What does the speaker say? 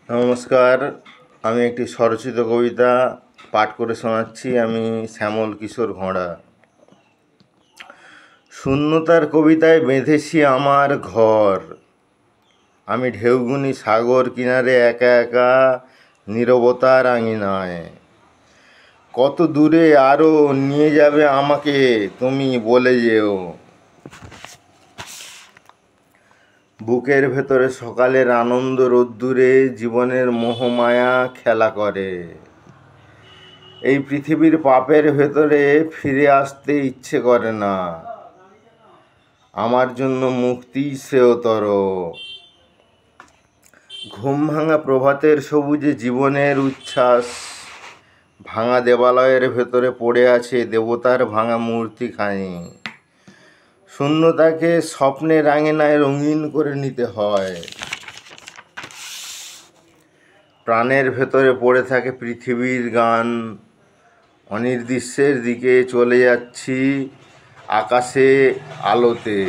নমস্কার, আমি একটি স্বরচিত কবিতা পাঠ করে শোনাচ্ছি। আমি শ্যামল কিশোর ঘোড়া। শূন্যতার কবিতায় বেঁধেছি আমার ঘর, আমি ঢেউগুনি সাগর কিনারে একা একা নীরবতার আঙিনায়। কত দূরে আরও নিয়ে যাবে আমাকে তুমি বলে যেও। বুকের ভেতরে সকালের আনন্দ রোদ্দুরে জীবনের মোহমায়া খেলা করে। এই পৃথিবীর পাপের ভেতরে ফিরে আসতে ইচ্ছে করে না, আমার জন্য মুক্তি শ্রেয়তর। ঘুম ভাঙা প্রভাতের সবুজে জীবনের উচ্ছ্বাস, ভাঙা দেবালয়ের ভেতরে পড়ে আছে দেবতার ভাঙা মূর্তিখানি। শূন্যতাকে স্বপ্নের আঙিনায় রঙিন করে নিতে হয়। প্রাণের ভেতরে পড়ে থাকে পৃথিবীর গান, অনির্দিষ্টের দিকে চলে যাচ্ছি আকাশে আলোতে।